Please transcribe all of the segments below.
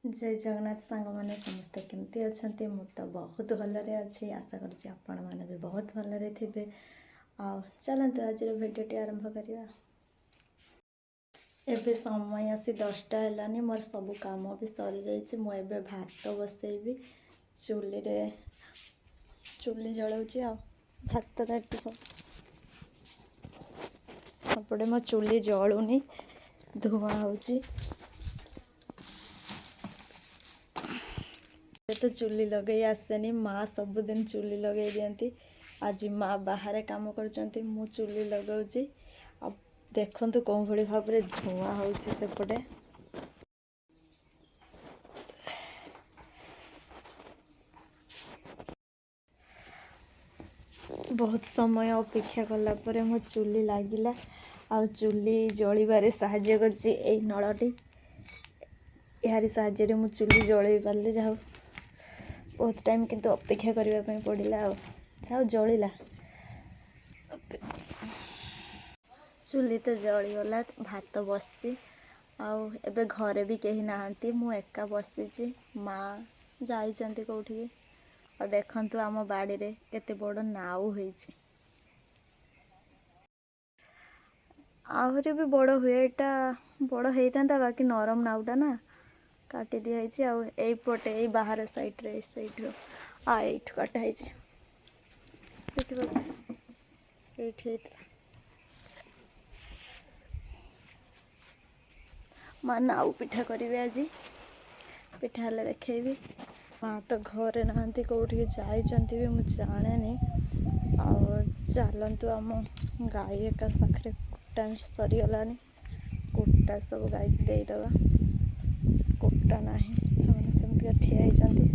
जय जगन्नाथ सांग मैंने समस्ते केमती अच्छा मु तो बहुत भलरे अच्छी आशा करुँच आपण मैंने भी बहुत भलरे थे। चलतु आज भिडटी आरंभ करवा। एबे समय आसी 10टा है मोर सब काम भी सरी जाइए। मुझे भात बसैबी चुली जलाऊँगी आ भात अपटे मो चुली जलुनी धुआं होची। तो चुली लगे आसेनी माँ सबुदिन चुली लगे दियंती। आज माँ बाहर काम कर मु चुली लगाऊँगी। अब देखंतु कौन भली भाव में धुआं होची सेपटे। बहुत समय अपेक्षा कला परे मो चुली लागिला। आ चुली जलिबारे साहाय्य करछि एई नळटी। यारी साहाय्य मु चुली जलई पारले जाऊ। बहुत टाइम किंतु अपेक्षा करने पड़ा जाओ जलिला। चुली तो जलीगला भात बसची आबे घरे भी कहीं नहांती मु एका बसीची। माँ जाइछंती कोठी और देखंतु आम बाड़ी रे केते बड़ नाउ होईची। आहरी भी बड़ हुए एटा बड़ होता बाकी नरम नाउटा ना काटी दिखाई। पटे यही बाहर साइड रे साइड रो आठ काटाई माँ नाउ पिठा करेंगे। आज पिठा हेल्ले देखेबी। माँ तो घरे नहांती कौटी जाइछंती भी मु जाने। चलतु आम गाई एक पाखे कुटा सरीगलानी कुटा सब गाई देदबा। कुटा ना सेमती ठिया होती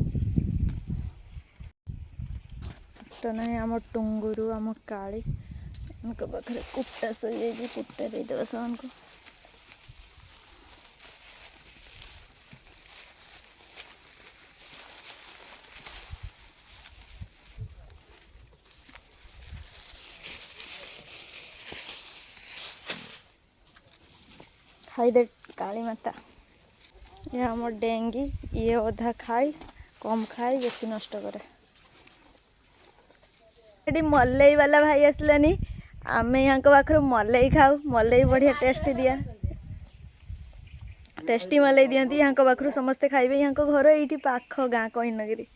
कुटा ना आम टुंगुरु आम काली पाखे कुटा सही कुटा देदबा सान को। खाई दे काली माता ये आम डेंगी ये अधा खाई कम खाई बेसी नष्ट करे। ये मलई वाला भाई आसलानी आम यहाँ पाखर मलई खाऊ। मलई बढ़िया टेस्ट दिया टेस्टी मलई दियंती यहाँ पाखर समस्ते खाइबे। यहाँ घर ये पाख गाँ कहीनगिरी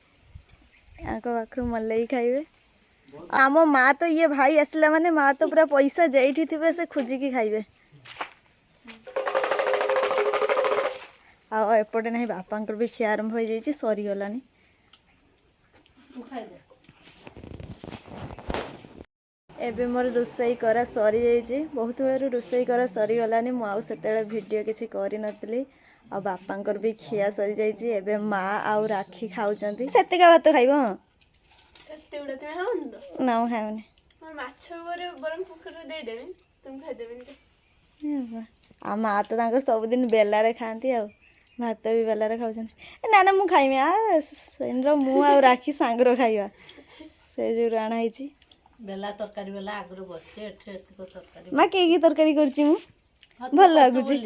यहाँ पाखर मलई खाइबे। आम माँ तो ये भाई आसला माने माँ तो पूरा पैसा जेठी थे से खोजिकी खाइबे। एपटे ना बापांकर भी खिया आरंभ हो जाइए सरीगलानी। एबे मोर रोसई करा सरी जाइए। बहुत बेलू रोसई करा सरीगलानी मुझे वीडियो किसी करी नतली। आ बापांकर भी खिया सरी जाइए। एबे माँ आउ राखी खाऊचंती सेतिका भात खाइब ना खाइबनी आ माँ तो तांकर सबुदिन बेलारे खाती आ भात भी बेलारे खाऊचंती। ना ना मु खाइमी आ मु आ राखी सांगर खाइबा से जो राणा ହେଇची बेला तरकारी बेला आगरो बसছে এঠে এতको तरकारी मा की तरकारी करची मु भल लागुची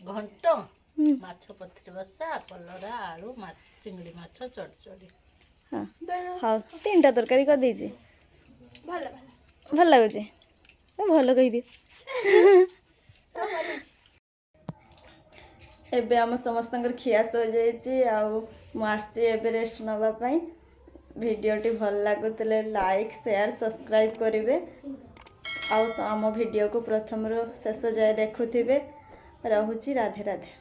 घंट माछ पथरी बसा कलरा आलू चिंगड़ी माछ चड़चड़ी। हां हां तीनटा तरकारी कर देची भल भल लागुची भल कहि दे। एबे आम समस्त खिया सो जाइए रेस्ट नापी। भिडटी भल लगुले लाइक शेयर सब्सक्राइब करेंगे। आम भिडियो को प्रथम शेष जाए देखुवे। रहुची राधे राधे।